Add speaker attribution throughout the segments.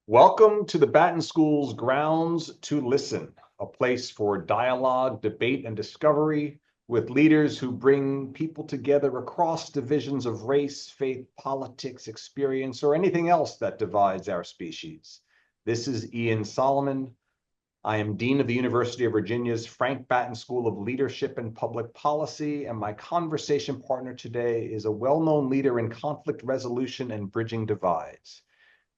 Speaker 1: Welcome to the Batten School's Grounds to Listen, a place for dialogue, debate, and discovery with leaders who bring people together across divisions of race, faith, politics, experience, or anything else that divides our species. This is Ian Solomon. I am Dean of the University of Virginia's Frank Batten School of Leadership and Public Policy, and my conversation partner today is a well-known leader in conflict resolution and bridging divides.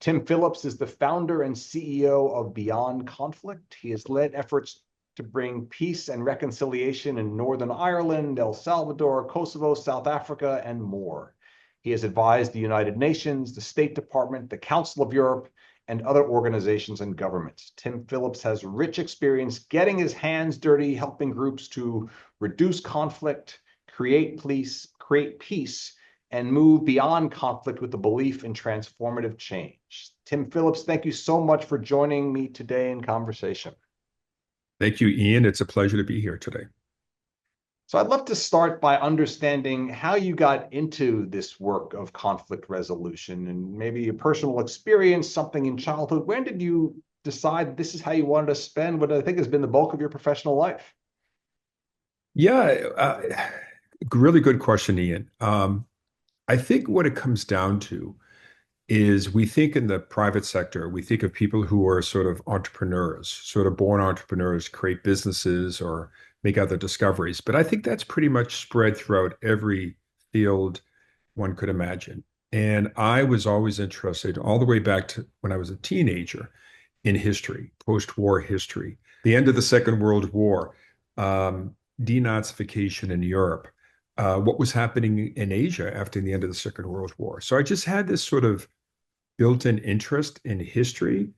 Speaker 1: Tim Phillips is the founder and CEO of Beyond Conflict. He has led efforts to bring peace and reconciliation in Northern Ireland, El Salvador, Kosovo, South Africa, and more. He has advised the United Nations, the State Department, the Council of Europe, and other organizations and governments. Tim Phillips has rich experience getting his hands dirty, helping groups to reduce conflict, create peace, and move beyond conflict with the belief in transformative change. Tim Phillips, thank you so much for joining me today in conversation.
Speaker 2: Thank you, Ian. It's a pleasure to be here today.
Speaker 1: So I'd love to start by understanding how you got into this work of conflict resolution and maybe a personal experience, something in childhood. When did you decide this is how you wanted to spend what I think has been the bulk of your professional life?
Speaker 2: Yeah, really good question, Ian. I think what it comes down to is we think in the private sector, we think of people who are sort of entrepreneurs, sort of born entrepreneurs, create businesses or make other discoveries. But I think that's pretty much spread throughout every field one could imagine. And I was always interested all the way back to when I was a teenager in history, post-war history, the end of the Second World War, denazification in Europe, what was happening in Asia after the end of the Second World War. So I just had this sort of built-in interest in history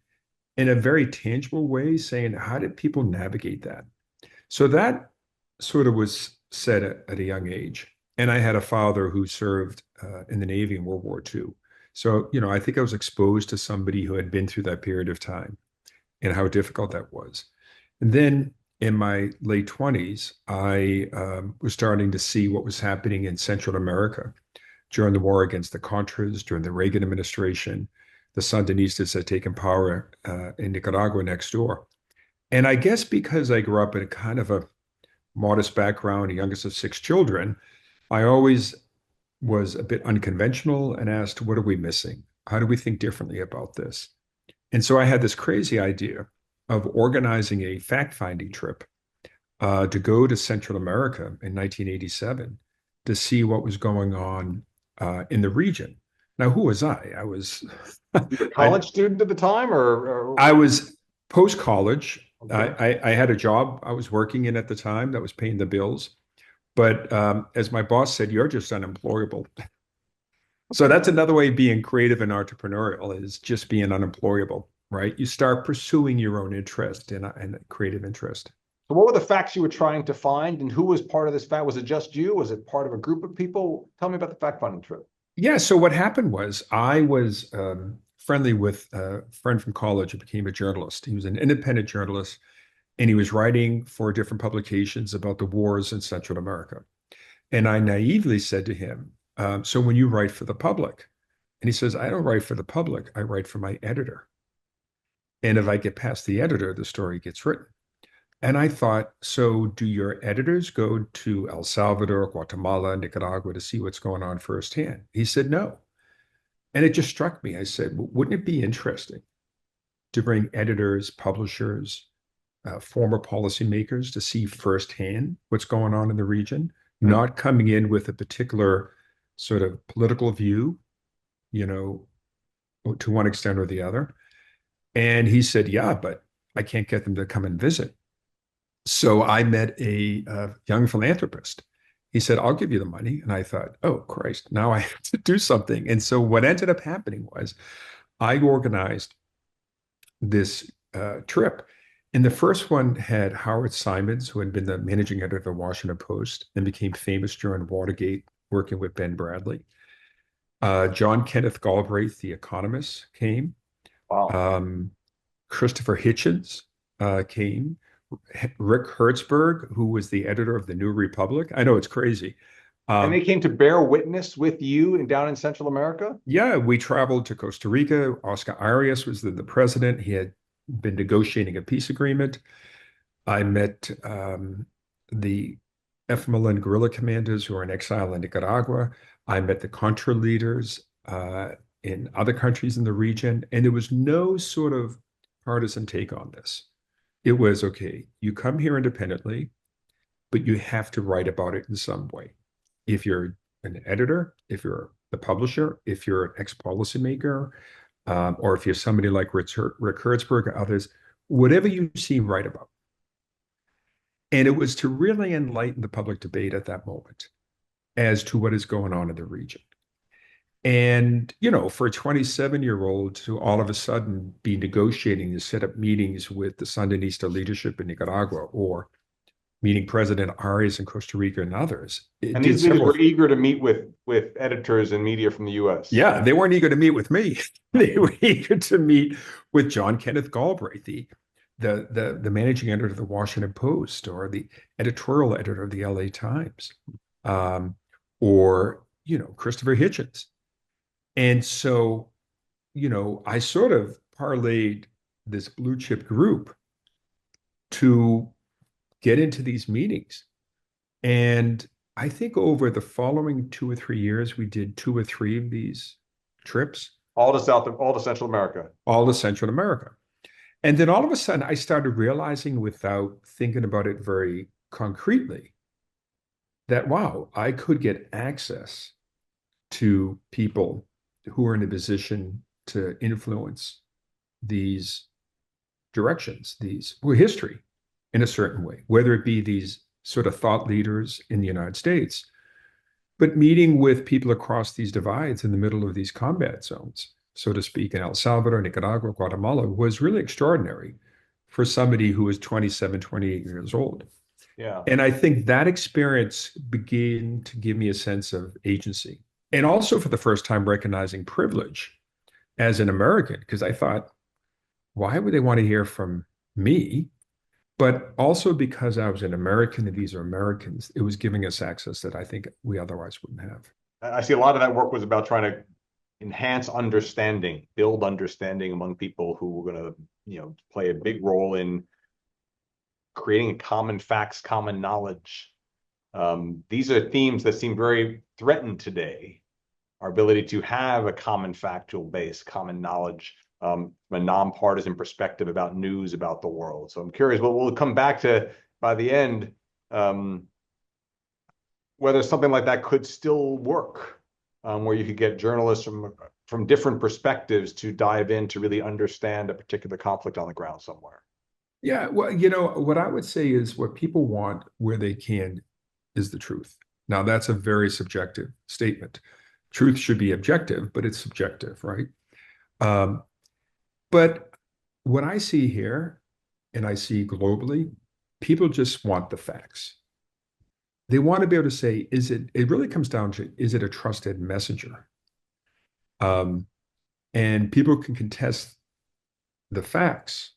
Speaker 2: in a very tangible way, saying, how did people navigate that? So that sort of was said at a young age. And I had a father who served in the Navy in World War II. So, I think I was exposed to somebody who had been through that period of time and how difficult that was. And then in my late 20s, I was starting to see what was happening in Central America during the war against the Contras, during the Reagan administration. The Sandinistas had taken power in Nicaragua next door. And I guess because I grew up in a kind of a modest background, the youngest of six children, I always was a bit unconventional and asked, what are we missing? How do we think differently about this? And so I had this crazy idea of organizing a fact-finding trip to go to Central America in 1987 to see what was going on in the region. Now, who was I? I was
Speaker 1: You were a college student at the time,
Speaker 2: I was post-college.
Speaker 1: Okay.
Speaker 2: I had a job I was working in at the time that was paying the bills. But as my boss said, you're just unemployable. So that's another way of being creative and entrepreneurial is just being unemployable, right? You start pursuing your own interest and creative interest.
Speaker 1: So what were the facts you were trying to find, and who was part of this fact? Was it just you? Was it part of a group of people? Tell me about the fact-finding trip.
Speaker 2: Yeah, so what happened was I was friendly with a friend from college who became a journalist. He was an independent journalist, and he was writing for different publications about the wars in Central America. And I naively said to him, so when you write for the public, and he says, I don't write for the public, I write for my editor. And if I get past the editor, the story gets written. And I thought, so do your editors go to El Salvador, Guatemala, Nicaragua to see what's going on firsthand? He said, no. And it just struck me. I said, well, wouldn't it be interesting to bring editors, publishers, former policymakers to see firsthand what's going on in the region, not coming in with a particular sort of political view, to one extent or the other? And he said, yeah, but I can't get them to come and visit. So I met a young philanthropist. He said, I'll give you the money. And I thought, oh, Christ, now I have to do something. And so what ended up happening was I organized this trip. And the first one had Howard Simons, who had been the managing editor of the Washington Post and became famous during Watergate, working with Ben Bradley. John Kenneth Galbraith, the economist, came.
Speaker 1: Wow.
Speaker 2: Christopher Hitchens came. Rick Hertzberg, who was the editor of the New Republic. I know it's crazy.
Speaker 1: And they came to bear witness with you down in Central America?
Speaker 2: Yeah, we traveled to Costa Rica. Oscar Arias was the president. He had been negotiating a peace agreement. I met the FMLN guerrilla commanders who are in exile in Nicaragua. I met the Contra leaders in other countries in the region, and there was no sort of partisan take on this. It was okay, you come here independently, but you have to write about it in some way. If you're an editor, if you're the publisher, if you're an ex-policymaker, or if you're somebody like Rick Hertzberg or others, whatever you see, write about. And it was to really enlighten the public debate at that moment as to what is going on in the region. And, you know, for a 27-year-old to all of a sudden be negotiating to set up meetings with the Sandinista leadership in Nicaragua or meeting President Arias in Costa Rica and others.
Speaker 1: And these leaders were eager to meet with editors and media from the U.S.
Speaker 2: Yeah, they weren't eager to meet with me. They were eager to meet with John Kenneth Galbraith, the managing editor of the Washington Post or the editorial editor of the LA Times, or, you know, Christopher Hitchens. And so, you know, I sort of parlayed this blue chip group to get into these meetings. And I think over the following 2 or 3 years, we did 2 or 3 of these trips.
Speaker 1: All to Central America.
Speaker 2: All to Central America. And then all of a sudden, I started realizing without thinking about it very concretely that, wow, I could get access to people who are in a position to influence these directions, these history in a certain way, whether it be these sort of thought leaders in the United States, but meeting with people across these divides in the middle of these combat zones, so to speak, in El Salvador, Nicaragua, Guatemala, was really extraordinary for somebody who was 27, 28 years old.
Speaker 1: Yeah.
Speaker 2: And I think that experience began to give me a sense of agency. And also for the first time recognizing privilege as an American, because I thought, why would they want to hear from me? But also because I was an American and these are Americans, it was giving us access that I think we otherwise wouldn't have.
Speaker 1: I see a lot of that work was about trying to enhance understanding, build understanding among people who were going to, you know, play a big role in creating common facts, common knowledge. These are themes that seem very threatened today. Our ability to have a common factual base, common knowledge, from a nonpartisan perspective about news about the world. So I'm curious, but we'll come back to, by the end, whether something like that could still work, where you could get journalists from different perspectives to dive in to really understand a particular conflict on the ground somewhere.
Speaker 2: Yeah, well, you know, what I would say is what people want where they can is the truth. Now, that's a very subjective statement. Truth should be objective, but it's subjective, right? But what I see here, and I see globally, people just want the facts. They want to be able to say, it really comes down to, is it a trusted messenger? And people can contest the facts,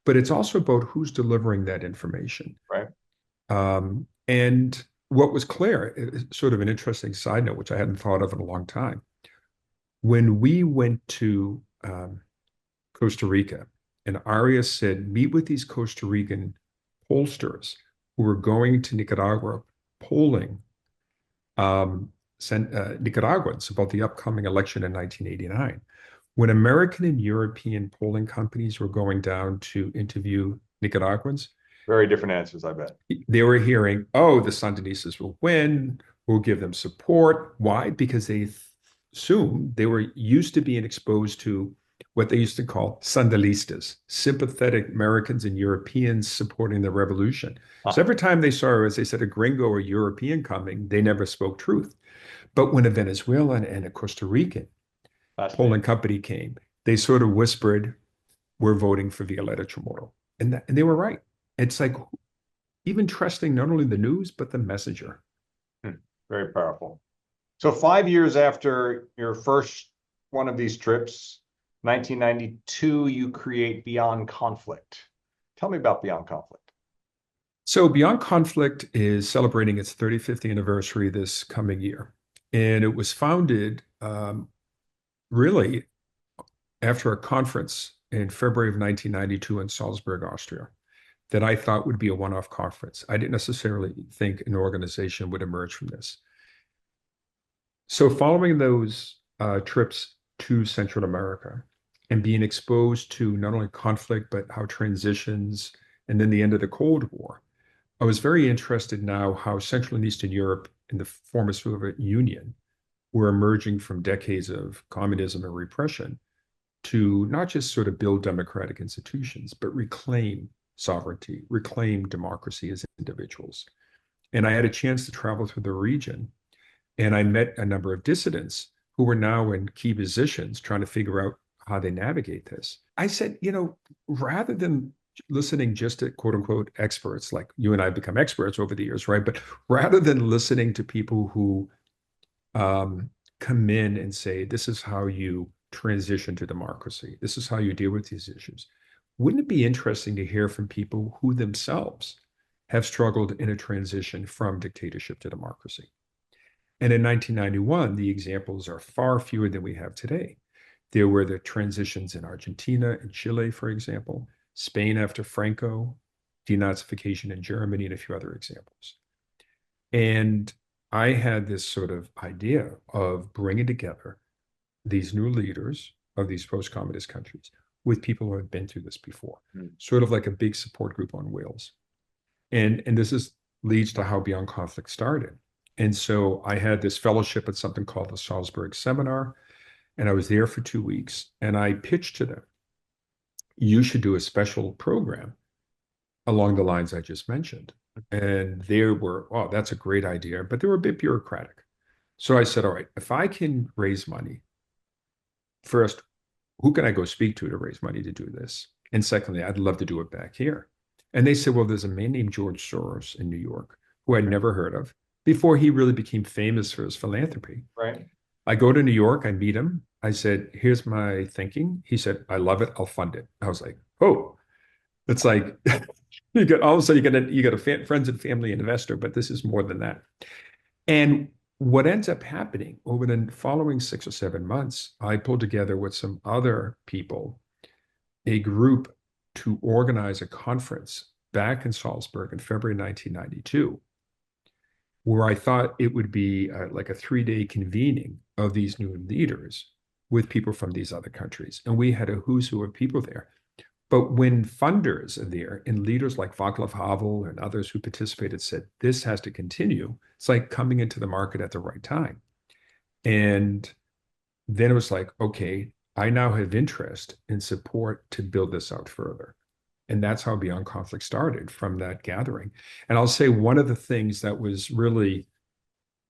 Speaker 2: but it's also about who's delivering that information.
Speaker 1: Right.
Speaker 2: And what was clear, sort of an interesting side note, which I hadn't thought of in a long time. When we went to Costa Rica, and Arias said, meet with these Costa Rican pollsters who were going to Nicaragua polling Nicaraguans about the upcoming election in 1989. When American and European polling companies were going down to interview Nicaraguans,
Speaker 1: very different answers, I bet.
Speaker 2: They were hearing, oh, the Sandinistas will win, we'll give them support. Why? Because they assumed they were used to being exposed to what they used to call Sandinistas, sympathetic Americans and Europeans supporting the revolution. So every time they saw, as they said, a gringo or European coming, they never spoke truth. But when a Venezuelan and a Costa Rican polling company came, they sort of whispered, we're voting for Violeta Chamorro. And they were right. It's like even trusting not only the news, but the messenger.
Speaker 1: Very powerful. So 5 years after your first one of these trips, 1992, you create Beyond Conflict. Tell me about Beyond Conflict.
Speaker 2: So Beyond Conflict is celebrating its 35th anniversary this coming year. And it was founded really after a conference in February of 1992 in Salzburg, Austria, that I thought would be a one-off conference. I didn't necessarily think an organization would emerge from this. So following those trips to Central America and being exposed to not only conflict, but how transitions and then the end of the Cold War, I was very interested now how Central and Eastern Europe and the former Soviet Union were emerging from decades of communism and repression to not just sort of build democratic institutions, but reclaim sovereignty, reclaim democracy as individuals. And I had a chance to travel through the region, and I met a number of dissidents who were now in key positions trying to figure out how they navigate this. I said, rather than listening just to quote unquote experts, like you and I become experts over the years, right? But rather than listening to people who come in and say, this is how you transition to democracy, this is how you deal with these issues. Wouldn't it be interesting to hear from people who themselves have struggled in a transition from dictatorship to democracy? And in 1991, the examples are far fewer than we have today. There were the transitions in Argentina and Chile, for example, Spain after Franco, denazification in Germany, and a few other examples. And I had this sort of idea of bringing together these new leaders of these post-communist countries with people who have been through this before, sort of like a big support group on wheels. And this leads to how Beyond Conflict started. And so I had this fellowship at something called the Salzburg Seminar, and I was there for 2 weeks, and I pitched to them, you should do a special program along the lines I just mentioned. And they were, oh, that's a great idea, but they were a bit bureaucratic. So I said, all right, if I can raise money, first, who can I go speak to raise money to do this? And secondly, I'd love to do it back here. And they said, well, there's a man named George Soros in New York who I'd never heard of before he really became famous for his philanthropy.
Speaker 1: Right.
Speaker 2: I go to New York, I meet him. I said, here's my thinking. He said, I love it. I'll fund it. I was like, oh, it's like you get all of a sudden you got a friends and family investor, but this is more than that. And what ends up happening over the following 6 or 7 months, I pulled together with some other people a group to organize a conference back in Salzburg in February 1992, where I thought it would be like a 3-day convening of these new leaders with people from these other countries. And we had a who's who of people there. But when funders are there and leaders like Václav Havel and others who participated said, this has to continue, it's like coming into the market at the right time. And then it was like, okay, I now have interest and support to build this out further. And that's how Beyond Conflict started, from that gathering. And I'll say one of the things that was really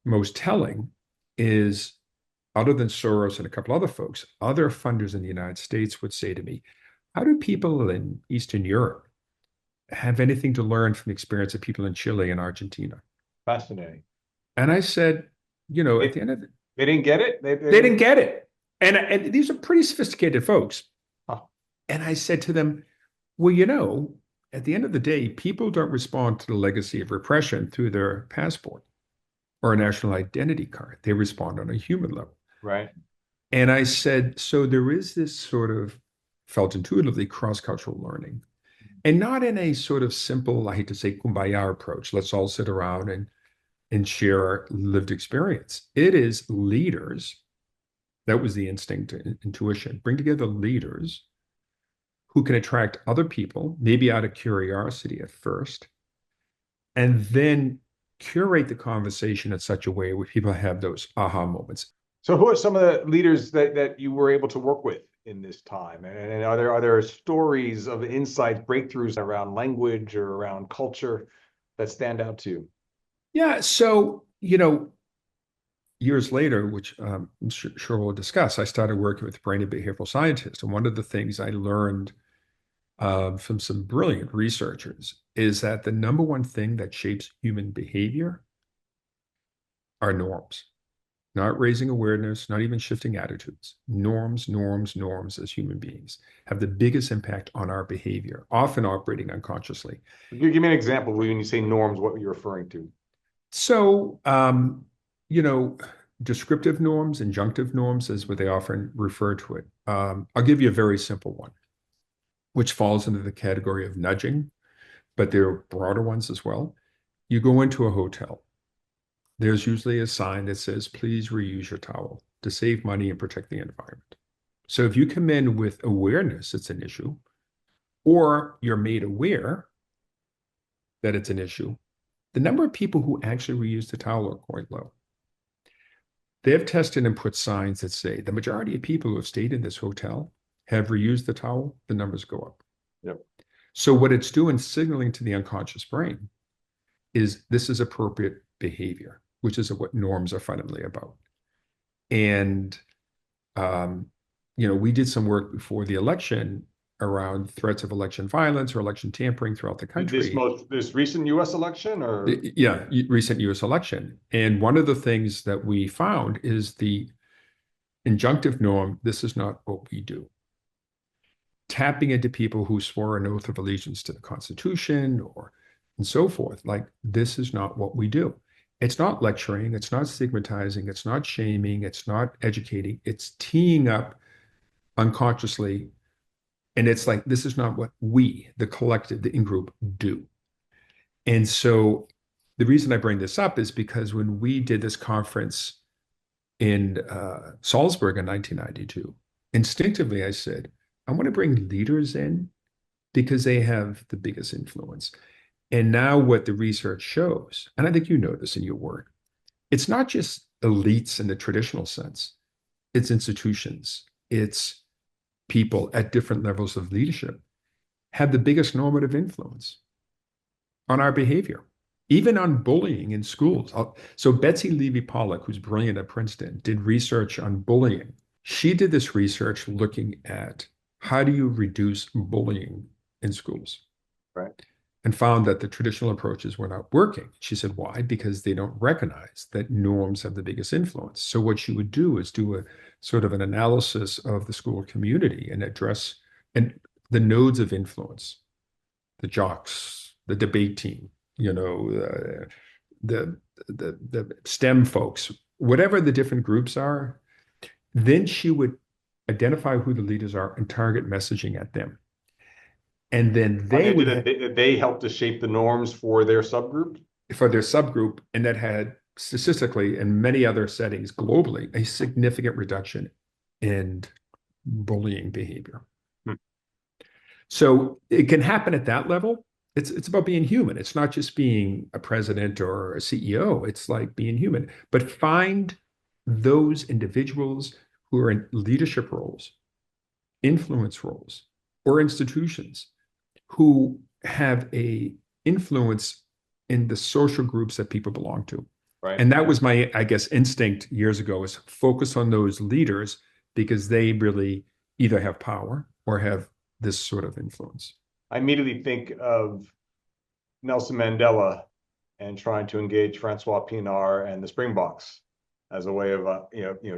Speaker 2: most telling is, other than Soros and a couple other folks, other funders in the United States would say to me, how do people in Eastern Europe have anything to learn from the experience of people in Chile and Argentina?
Speaker 1: Fascinating.
Speaker 2: And I said,
Speaker 1: They,
Speaker 2: at the end of it,
Speaker 1: they didn't get it?
Speaker 2: they didn't get it. And these are pretty sophisticated folks.
Speaker 1: Huh.
Speaker 2: And I said to them, well, at the end of the day, people don't respond to the legacy of repression through their passport or a national identity card. They respond on a human level.
Speaker 1: Right.
Speaker 2: And I said, so there is this sort of, felt intuitively, cross-cultural learning. And not in a sort of simple, I hate to say, kumbaya approach. Let's all sit around and share our lived experience. It is leaders. That was the instinct, intuition. Bring together leaders who can attract other people, maybe out of curiosity at first, and then curate the conversation in such a way where people have those aha moments.
Speaker 1: So who are some of the leaders that you were able to work with in this time? And are there stories of insights, breakthroughs around language or around culture that stand out to you?
Speaker 2: Yeah. So, years later, which I'm sure we'll discuss, I started working with brain and behavioral scientists. And one of the things I learned from some brilliant researchers is that the number one thing that shapes human behavior are norms. not raising awareness, not even shifting attitudes. Norms, norms, norms as human beings have the biggest impact on our behavior, often operating unconsciously.
Speaker 1: Give me an example when you say norms, what you're referring to.
Speaker 2: So, you know, descriptive norms, injunctive norms is what they often refer to it. I'll give you a very simple one, which falls into the category of nudging, but there are broader ones as well. You go into a hotel, there's usually a sign that says, please reuse your towel to save money and protect the environment. So if you come in with awareness it's an issue, or you're made aware that it's an issue, the number of people who actually reuse the towel are quite low. They have tested and put signs that say the majority of people who have stayed in this hotel have reused the towel, the numbers go up.
Speaker 1: Yep.
Speaker 2: So what it's doing, signaling to the unconscious brain, is this is appropriate behavior, which is what norms are fundamentally about. And we did some work before the election around threats of election violence or election tampering throughout the country.
Speaker 1: This recent U.S. election, or
Speaker 2: Yeah, recent U.S. election. And one of the things that we found is the injunctive norm, this is not what we do. Tapping into people who swore an oath of allegiance to the Constitution and so forth, like this is not what we do. It's not lecturing, it's not stigmatizing, it's not shaming, it's not educating, it's teeing up unconsciously. And it's like, this is not what we, the collective, the in-group, do. And so the reason I bring this up is because when we did this conference in Salzburg in 1992, instinctively I said, I want to bring leaders in because they have the biggest influence. And now what the research shows, and I think you know this in your work, it's not just elites in the traditional sense, it's institutions, it's people at different levels of leadership have the biggest normative influence on our behavior, even on bullying in schools. So Betsy Levy-Pollock, who's brilliant at Princeton, did research on bullying. She did this research looking at how do you reduce bullying in schools?
Speaker 1: right?
Speaker 2: And found that the traditional approaches were not working. She said, why? Because they don't recognize that norms have the biggest influence. So what she would do is do a sort of an analysis of the school community and address the nodes of influence, the jocks, the debate team, the STEM folks, whatever the different groups are. Then she would identify who the leaders are and target messaging at them. And then
Speaker 1: they help to shape the norms for their subgroup.
Speaker 2: And that had statistically in many other settings globally a significant reduction in bullying behavior. So it can happen at that level. It's about being human. It's not just being a president or a CEO. It's like being human. But find those individuals who are in leadership roles, influence roles, or institutions who have a influence in the social groups that people belong to.
Speaker 1: Right.
Speaker 2: And that was my, I guess, instinct years ago, is focus on those leaders because they really either have power or have this sort of influence.
Speaker 1: I immediately think of Nelson Mandela and trying to engage Francois Pienaar and the Springboks as a way of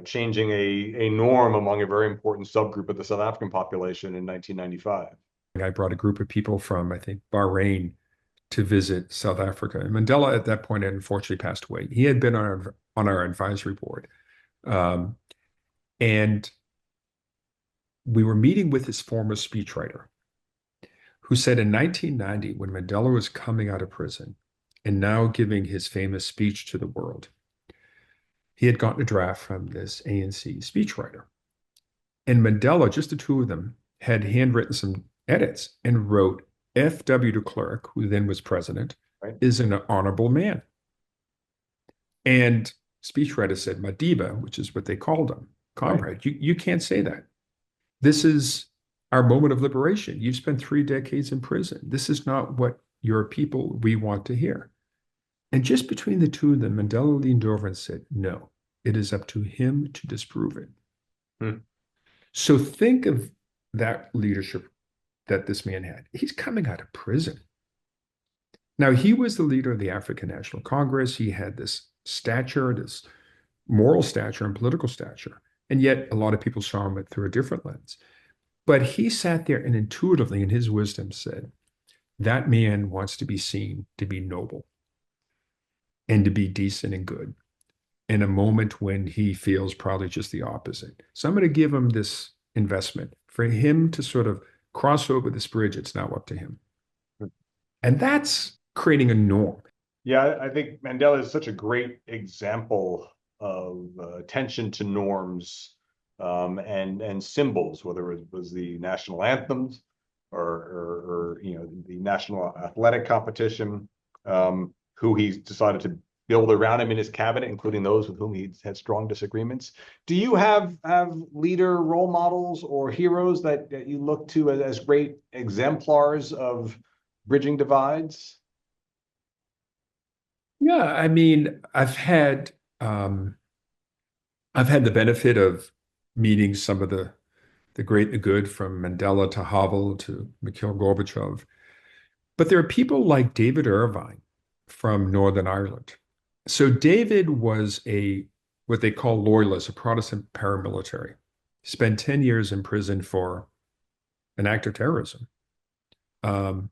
Speaker 1: changing a norm among a very important subgroup of the South African population in 1995.
Speaker 2: I brought a group of people from, I think, Bahrain to visit South Africa. And Mandela at that point had unfortunately passed away. He had been on our advisory board. And we were meeting with his former speechwriter, who said in 1990, when Mandela was coming out of prison and now giving his famous speech to the world, he had gotten a draft from this ANC speechwriter. And Mandela, just the two of them, had handwritten some edits and wrote, F.W. de Klerk, who then was president,
Speaker 1: right,
Speaker 2: is an honorable man. And speechwriter said, Madiba, which is what they called him, comrade, right, you can't say that. This is our moment of liberation. You've spent 3 decades in prison. This is not what your people we want to hear. And just between the two of them, Mandela leaned over and said, no, it is up to him to disprove it. So think of that leadership that this man had. He's coming out of prison. Now, he was the leader of the African National Congress. He had this stature, this moral stature and political stature. And yet a lot of people saw him through a different lens. But he sat there and intuitively, in his wisdom, said, that man wants to be seen to be noble and to be decent and good in a moment when he feels probably just the opposite. So I'm going to give him this investment for him to sort of cross over this bridge. It's now up to him. And that's creating a norm.
Speaker 1: Yeah, I think Mandela is such a great example of attention to norms and symbols, whether it was the national anthems or the national athletic competition, who he decided to build around him in his cabinet, including those with whom he had strong disagreements. Do you have leader role models or heroes that you look to as great exemplars of bridging divides?
Speaker 2: Yeah, I mean, I've had the benefit of meeting some of the great and the good, from Mandela to Havel to Mikhail Gorbachev. But there are people like David Irvine from Northern Ireland. So David was a what they call loyalist, a Protestant paramilitary. He spent 10 years in prison for an act of terrorism. Um,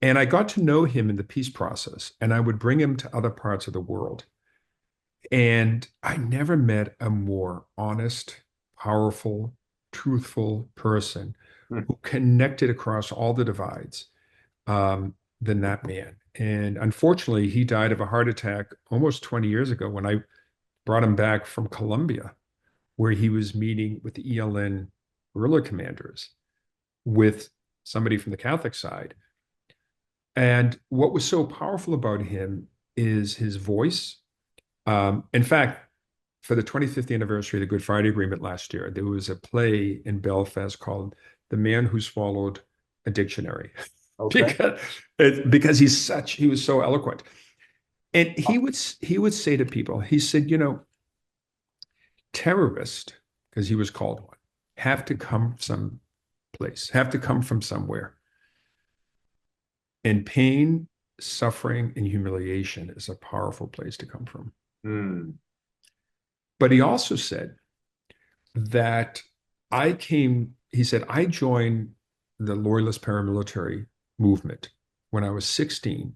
Speaker 2: and I got to know him in the peace process, and I would bring him to other parts of the world. And I never met a more honest, powerful, truthful person
Speaker 1: Hmm.
Speaker 2: who connected across all the divides than that man. And unfortunately, he died of a heart attack almost 20 years ago when I brought him back from Colombia, where he was meeting with the ELN guerrilla commanders with somebody from the Catholic side. And what was so powerful about him is his voice. In fact, for the 25th anniversary of the Good Friday Agreement last year, there was a play in Belfast called The Man Who Swallowed a Dictionary.
Speaker 1: Okay.
Speaker 2: because he was so eloquent. And he would say to people, he said, terrorists, because he was called one, have to come some place, have to come from somewhere. And pain, suffering, and humiliation is a powerful place to come from.
Speaker 1: Hmm.
Speaker 2: But he also said that he said, I joined the Loyalist paramilitary movement when I was 16,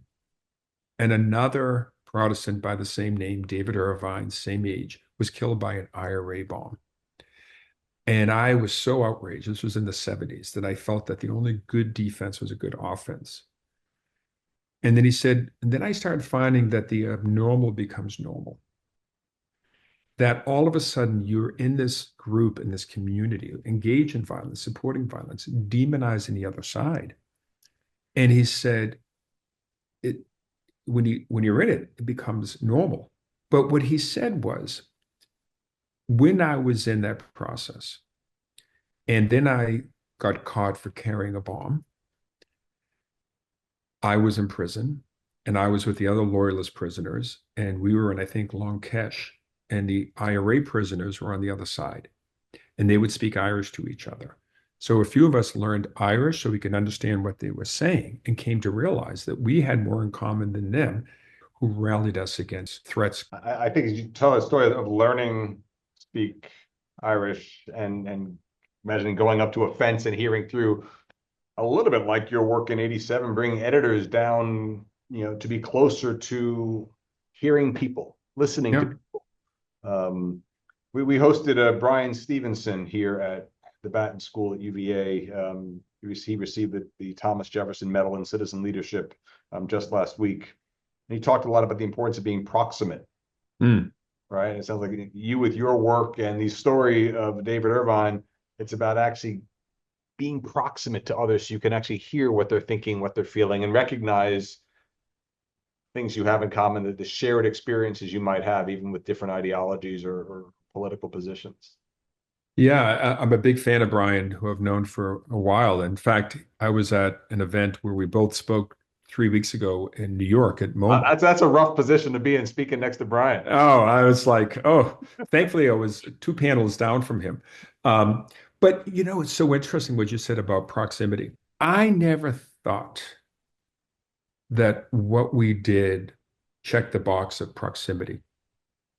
Speaker 2: and another Protestant by the same name, David Irvine, same age, was killed by an IRA bomb. And I was so outraged, this was in the 70s, that I felt that the only good defense was a good offense. And then he said, and then I started finding that the abnormal becomes normal. That all of a sudden you're in this group, in this community, engaged in violence, supporting violence, demonizing the other side. And he said, it when you're in it, it becomes normal. But what he said was, when I was in that process, and then I got caught for carrying a bomb, I was in prison, and I was with the other loyalist prisoners, and we were in, I think, Long Kesh, and the IRA prisoners were on the other side, and they would speak Irish to each other. So a few of us learned Irish so we could understand what they were saying, and came to realize that we had more in common than them, who rallied us against threats.
Speaker 1: I think you tell a story of learning to speak Irish and imagining going up to a fence and hearing through, a little bit like your work in '87, bringing editors down, to be closer to hearing people, listening to
Speaker 2: Yeah.
Speaker 1: people. We hosted Brian Stevenson here at the Batten School at UVA. He received the Thomas Jefferson Medal in Citizen Leadership just last week. And he talked a lot about the importance of being proximate,
Speaker 2: Mm.
Speaker 1: right? It sounds like you, with your work and the story of David Irvine, it's about actually being proximate to others so you can actually hear what they're thinking, what they're feeling, and recognize things you have in common, that the shared experiences you might have, even with different ideologies or political positions.
Speaker 2: Yeah, I'm a big fan of Brian, who I've known for a while. In fact, I was at an event where we both spoke 3 weeks ago in New York at MoMA.
Speaker 1: That's a rough position to be in, speaking next to Brian.
Speaker 2: Oh, I was like, oh, thankfully I was two panels down from him. Um, but it's so interesting what you said about proximity. I never thought that what we did checked the box of proximity.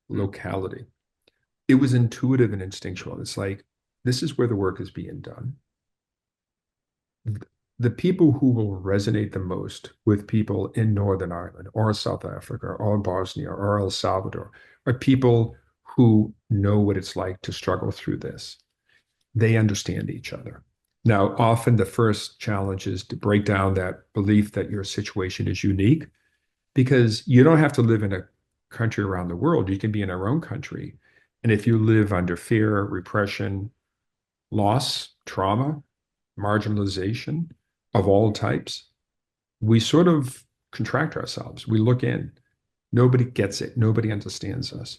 Speaker 1: Hmm.
Speaker 2: locality. It was intuitive and instinctual. It's like, this is where the work is being done. The people who will resonate the most with people in Northern Ireland or South Africa or Bosnia or El Salvador are people who know what it's like to struggle through this. They understand each other. Now, often the first challenge is to break down that belief that your situation is unique because you don't have to live in a country around the world. You can be in our own country. And if you live under fear, repression, loss, trauma, marginalization of all types, we sort of contract ourselves. We look in. Nobody gets it. Nobody understands us.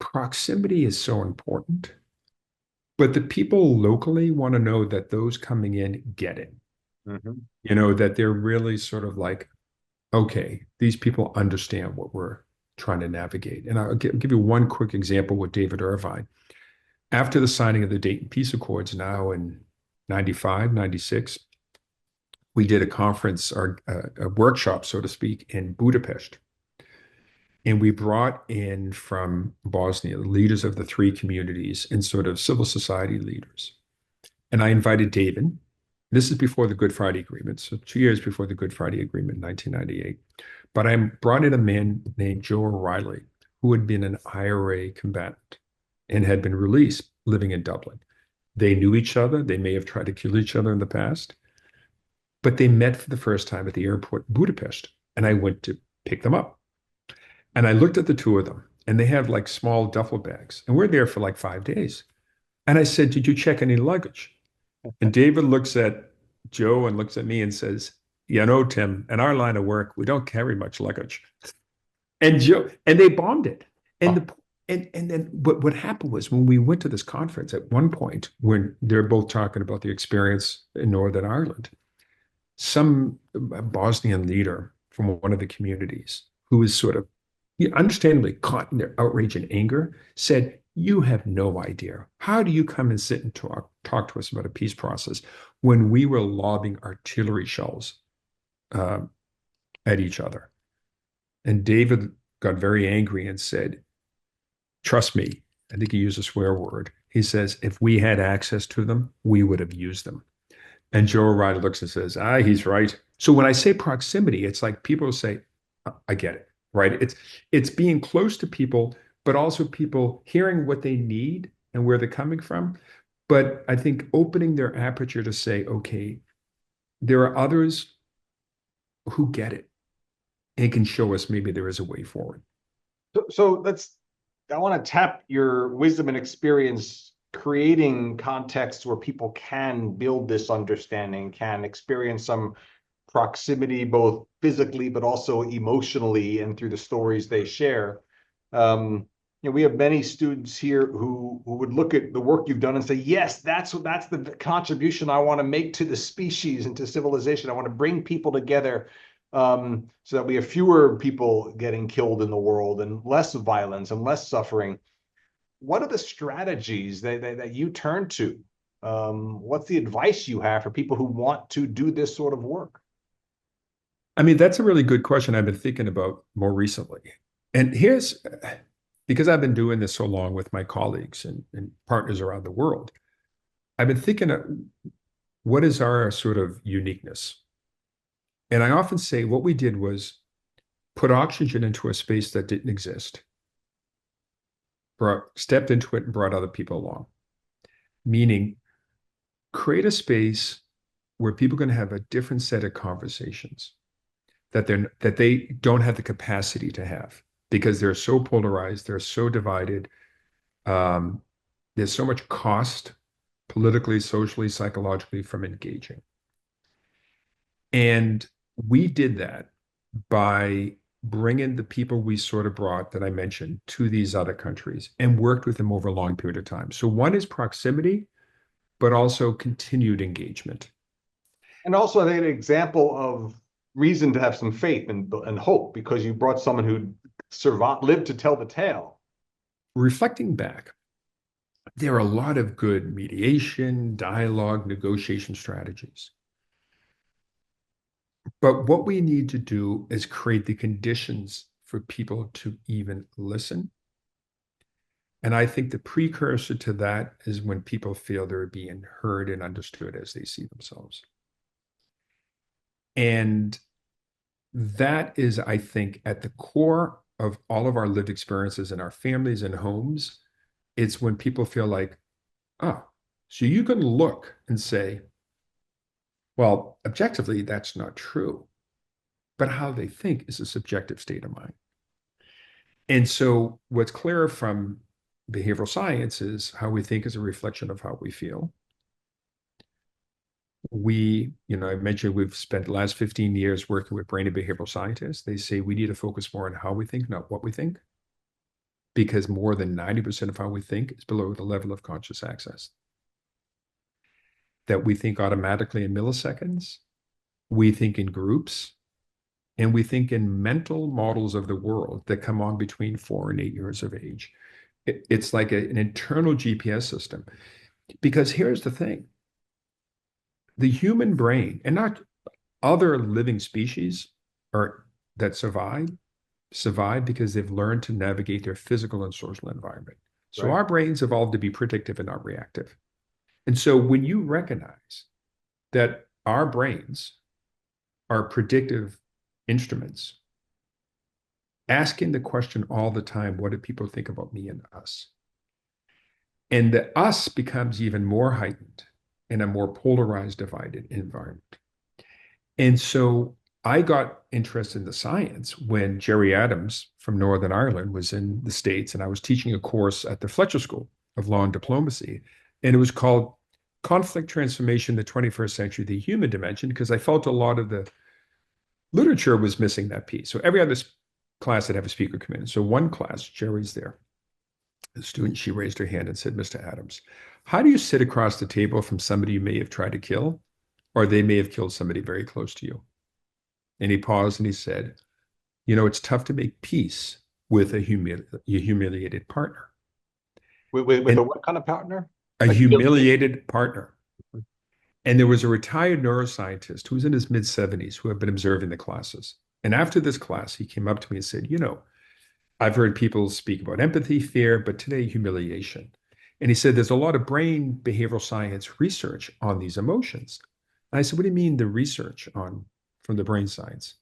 Speaker 2: Proximity is so important, but the people locally want to know that those coming in get it.
Speaker 1: Hmm.
Speaker 2: That they're really sort of like, okay, these people understand what we're trying to navigate. And I'll give you one quick example with David Irvine. After the signing of the Dayton Peace Accords now in 95, 96, we did a conference or a workshop, so to speak, in Budapest. And we brought in from Bosnia the leaders of the three communities and sort of civil society leaders. And I invited David. This is before the Good Friday Agreement, so 2 years before the Good Friday Agreement in 1998. But I brought in a man named Joe O'Reilly, who had been an IRA combatant and had been released living in Dublin. They knew each other. They may have tried to kill each other in the past, but they met for the first time at the airport in Budapest. And I went to pick them up. And I looked at the two of them, and they have like small duffel bags. And we're there for like 5 days. And I said, "Did you check any luggage?" And David looks at Joe and looks at me and says, Tim, in our line of work, we don't carry much luggage. And Joe, and they bombed it. And
Speaker 1: Oh,
Speaker 2: the and then what happened was when we went to this conference at one point, when they're both talking about the experience in Northern Ireland, some Bosnian leader from one of the communities who was sort of understandably caught in their outrage and anger said, "You have no idea. How do you come and sit and talk to us about a peace process when we were lobbing artillery shells uh, at each other?" And David got very angry and said, "Trust me." I think he used a swear word. He says, "If we had access to them, we would have used them." And Joe O'Reilly looks and says, he's right. So when I say proximity, it's like people say, I get it, right? It's being close to people, but also people hearing what they need and where they're coming from. But I think opening their aperture to say, okay, there are others who get it and can show us maybe there is a way forward.
Speaker 1: so I want to tap your wisdom and experience creating contexts where people can build this understanding, can experience some proximity, both physically but also emotionally, and through the stories they share. Um, we have many students here who would look at the work you've done and say, "Yes, that's the contribution I want to make to the species and to civilization. I want to bring people together." So that we have fewer people getting killed in the world and less violence and less suffering. What are the strategies that you turn to? What's the advice you have for people who want to do this sort of work?
Speaker 2: I mean, that's a really good question I've been thinking about more recently. And here's because I've been doing this so long with my colleagues and partners around the world, I've been thinking of what is our sort of uniqueness? And I often say what we did was put oxygen into a space that didn't exist, stepped into it and brought other people along, meaning create a space where people can have a different set of conversations that they don't have the capacity to have because they're so polarized, they're so divided. Um, there's so much cost politically, socially, psychologically from engaging. And we did that by bringing the people we sort of brought that I mentioned to these other countries and worked with them over a long period of time. So one is proximity, but also continued engagement.
Speaker 1: And also, I think an example of reason to have some faith and hope because you brought someone who survived, lived to tell the tale.
Speaker 2: Reflecting back, there are a lot of good mediation, dialogue, negotiation strategies. But what we need to do is create the conditions for people to even listen And I think the precursor to that is when people feel they're being heard and understood as they see themselves. And that is, I think, at the core of all of our lived experiences in our families and homes. It's when people feel like, oh, so you can look and say, well, objectively, that's not true. But how they think is a subjective state of mind. And so, what's clear from behavioral science is how we think is a reflection of how we feel. I mentioned we've spent the last 15 years working with brain and behavioral scientists. They say we need to focus more on how we think, not what we think, because more than 90% of how we think is below the level of conscious access. That we think automatically in milliseconds, we think in groups, and we think in mental models of the world that come on between 4 and 8 years of age. It's like an internal GPS system. Because here's the thing, the human brain, and not other living species are that survive because they've learned to navigate their physical and social environment. So
Speaker 1: Right.
Speaker 2: our brains evolved to be predictive and not reactive. And so when you recognize that our brains are predictive instruments, asking the question all the time, what do people think about me and us? And the us becomes even more heightened in a more polarized, divided environment. And so I got interested in the science when Jerry Adams from Northern Ireland was in the States, and I was teaching a course at the Fletcher School of Law and Diplomacy. And it was called Conflict Transformation in the 21st Century, the Human Dimension, because I felt a lot of the literature was missing that piece. So every other class would have a speaker come in. So one class, Jerry's there. The student, she raised her hand and said, Mr. Adams, how do you sit across the table from somebody you may have tried to kill, or they may have killed somebody very close to you? And he paused and he said, it's tough to make peace with a humiliated partner.
Speaker 1: With a
Speaker 2: And
Speaker 1: what kind of partner?
Speaker 2: a
Speaker 1: A humiliated.
Speaker 2: humiliated partner. And there was a retired neuroscientist who was in his mid 70s who had been observing the classes. And after this class, he came up to me and said, I've heard people speak about empathy, fear, but today humiliation. And he said, there's a lot of brain behavioral science research on these emotions. And I said, what do you mean the research on from the brain science?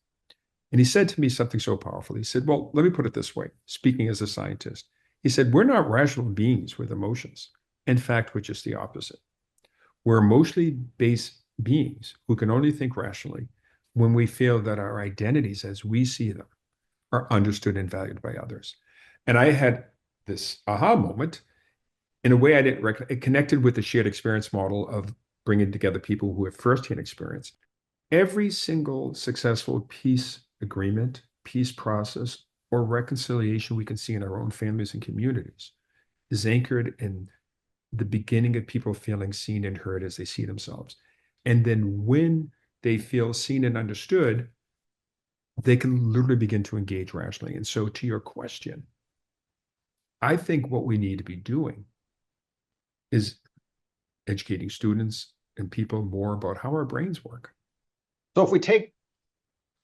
Speaker 2: And he said to me something so powerful. He said, well, let me put it this way, speaking as a scientist. He said, we're not rational beings with emotions. In fact, we're just the opposite. We're emotionally based beings who can only think rationally when we feel that our identities as we see them are understood and valued by others. And I had this aha moment in a way I didn't recognize. It connected with the shared experience model of bringing together people who have firsthand experience. Every single successful peace agreement, peace process, or reconciliation we can see in our own families and communities is anchored in the beginning of people feeling seen and heard as they see themselves. And then when they feel seen and understood, they can literally begin to engage rationally. And so, to your question, I think what we need to be doing is educating students and people more about how our brains work.
Speaker 1: So if we take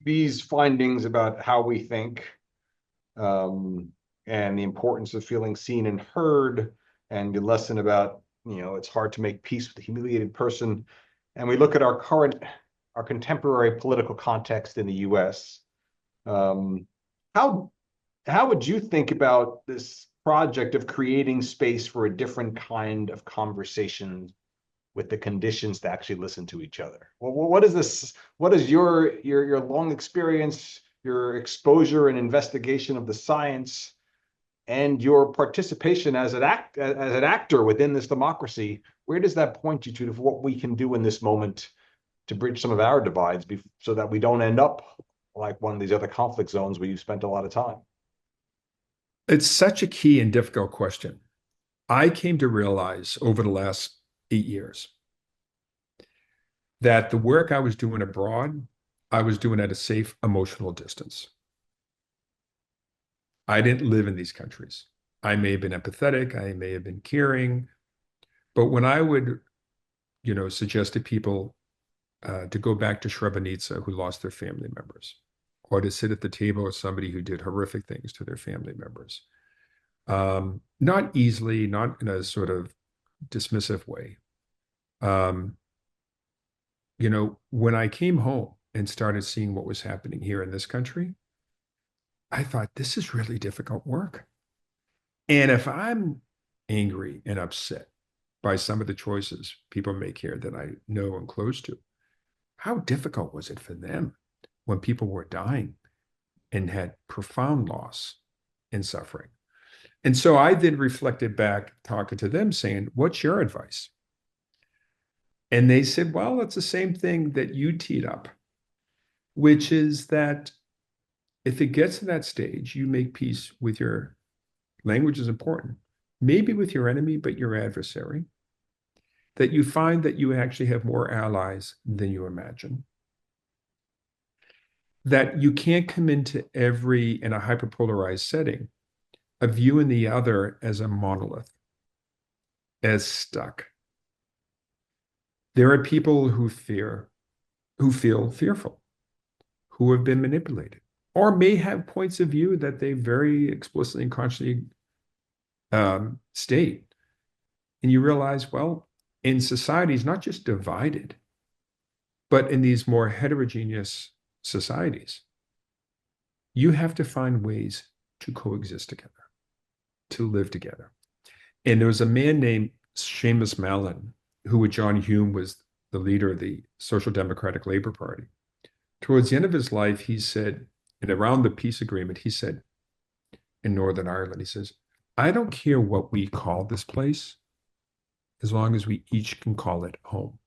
Speaker 1: these findings about how we think, and the importance of feeling seen and heard, and the lesson about, it's hard to make peace with a humiliated person, and we look at our contemporary political context in the US, how would you think about this project of creating space for a different kind of conversation with the conditions to actually listen to each other? Well, what is this? What is your long experience, your exposure and investigation of the science, and your participation as an actor within this democracy? Where does that point you to what we can do in this moment to bridge some of our divides, so that we don't end up like one of these other conflict zones where you spent a lot of time?
Speaker 2: It's such a key and difficult question. I came to realize over the last 8 years that the work I was doing abroad, I was doing at a safe emotional distance. I didn't live in these countries. I may have been empathetic, I may have been caring, but when I would, suggest to people to go back to Srebrenica who lost their family members, or to sit at the table with somebody who did horrific things to their family members, Not easily, not in a sort of dismissive way. Um, when I came home and started seeing what was happening here in this country, I thought this is really difficult work. And if I'm angry and upset by some of the choices people make here that I know and close to, how difficult was it for them when people were dying and had profound loss and suffering? And so I then reflected back, talking to them, saying, what's your advice? And they said, well, it's the same thing that you teed up, which is that if it gets to that stage, you make peace with your language is important, maybe with your enemy, but your adversary, that you find that you actually have more allies than you imagine. That you can't come into in a hyperpolarized setting, of viewing the other as a monolith, as stuck. There are people who feel fearful, who have been manipulated, or may have points of view that they very explicitly and consciously state. And you realize, well, in societies, not just divided, but in these more heterogeneous societies, you have to find ways to coexist together, to live together. And there was a man named Seamus Mallon, who with John Hume was the leader of the Social Democratic Labor Party. Towards the end of his life, he said, and around the peace agreement, he said, in Northern Ireland, he says, I don't care what we call this place, as long as we each can call it home.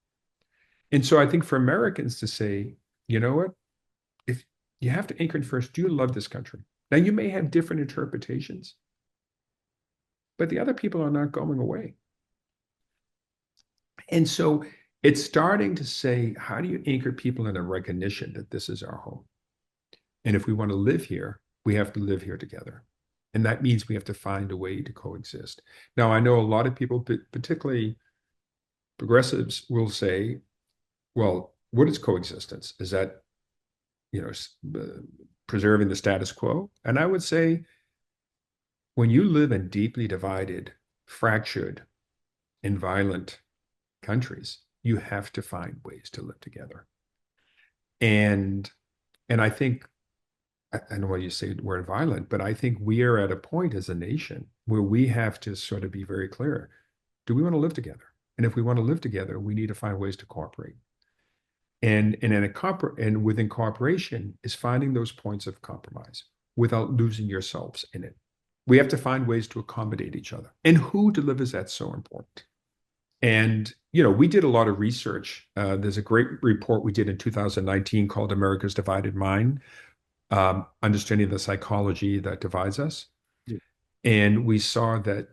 Speaker 2: And so I think for Americans to say, you know what, if you have to anchor in first, do you love this country? Now, you may have different interpretations, but the other people are not going away. And so it's starting to say, how do you anchor people in a recognition that this is our home? And if we want to live here, we have to live here together. And that means we have to find a way to coexist. Now, I know a lot of people, particularly progressives, will say, well, what is coexistence? Is that, preserving the status quo? And I would say, when you live in deeply divided, fractured, and violent countries, you have to find ways to live together. And I think, I know why you say the word violent, but I think we are at a point as a nation where we have to sort of be very clear. Do we want to live together? And if we want to live together, we need to find ways to cooperate. And within cooperation is finding those points of compromise without losing yourselves in it. We have to find ways to accommodate each other. And who delivers that so important. And, we did a lot of research. There's a great report we did in 2019 called America's Divided Mind, Understanding the Psychology That Divides Us. Yeah. And we saw that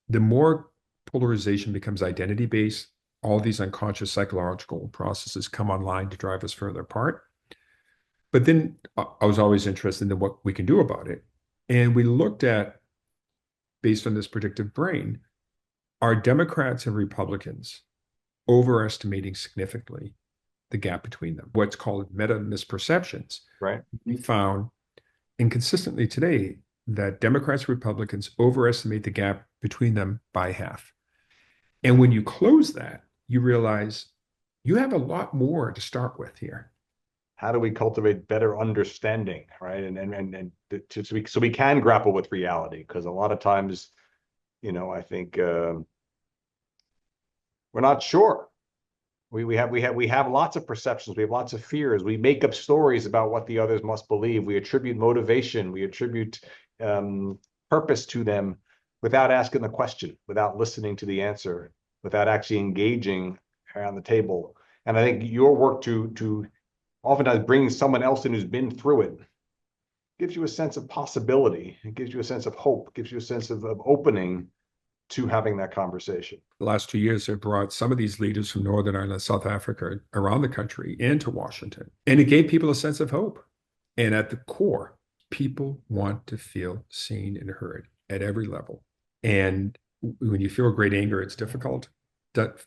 Speaker 2: the more polarization becomes identity-based, all these unconscious psychological processes come online to drive us further apart. But then I was always interested in what we can do about it. And we looked at, based on this predictive brain, are Democrats and Republicans overestimating significantly the gap between them, what's called meta misperceptions.
Speaker 1: Right.
Speaker 2: We found inconsistently today that Democrats and Republicans overestimate the gap between them by half. And when you close that, you realize you have a lot more to start with here.
Speaker 1: How do we cultivate better understanding, right? So we can grapple with reality, because a lot of times, I think we're not sure. We have lots of perceptions. We have lots of fears. We make up stories about what the others must believe. We attribute motivation. We attribute purpose to them without asking the question, without listening to the answer, without actually engaging around the table. And I think your work to oftentimes bring someone else in who's been through it gives you a sense of possibility. It gives you a sense of hope, gives you a sense of opening to having that conversation.
Speaker 2: The last 2 years have brought some of these leaders from Northern Ireland, South Africa, around the country into Washington. And it gave people a sense of hope. And at the core, people want to feel seen and heard at every level. And when you feel great anger, it's difficult,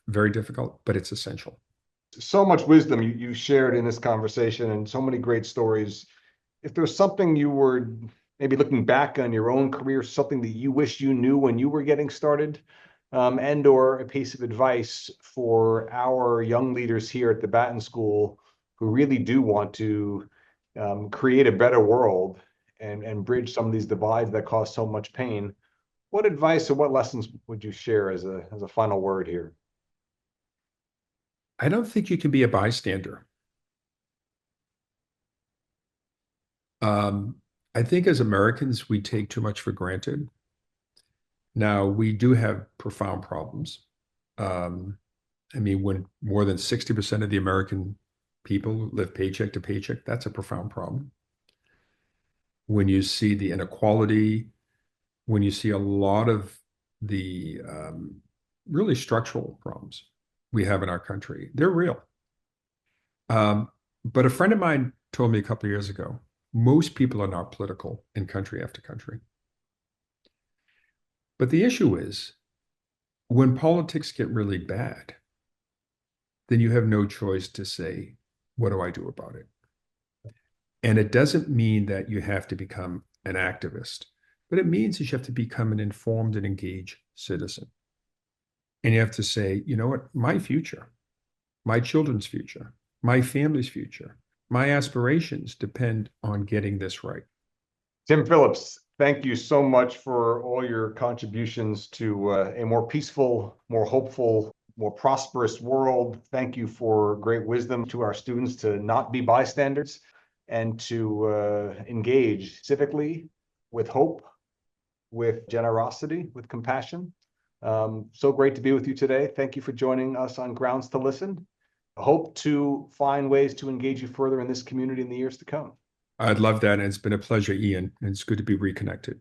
Speaker 2: very difficult, but it's essential.
Speaker 1: So much wisdom you shared in this conversation, and so many great stories. If there's something you were maybe looking back on your own career, something that you wish you knew when you were getting started, and or a piece of advice for our young leaders here at the Batten School who really do want to create a better world and bridge some of these divides that cause so much pain. What advice or what lessons would you share as a final word here?
Speaker 2: I don't think you can be a bystander. Um, I think as Americans, we take too much for granted. Now, we do have profound problems. Um, I mean, when more than 60% of the American people live paycheck to paycheck, that's a profound problem. When you see the inequality, when you see a lot of the really structural problems we have in our country, they're real. Um, but a friend of mine told me a couple of years ago, most people are not political in country after country. But the issue is when politics get really bad, then you have no choice to say, what do I do about it? And it doesn't mean that you have to become an activist, but it means that you have to become an informed and engaged citizen. And you have to say, you know what, my future, my children's future, my family's future, my aspirations depend on getting this right.
Speaker 1: Tim Phillips, thank you so much for all your contributions to a more peaceful, more hopeful, more prosperous world. Thank you for great wisdom to our students to not be bystanders and to engage civically with hope, with generosity, with compassion. So great to be with you today. Thank you for joining us on Grounds to Listen. I hope to find ways to engage you further in this community in the years to come.
Speaker 2: I'd love that. And it's been a pleasure, Ian. And it's good to be reconnected.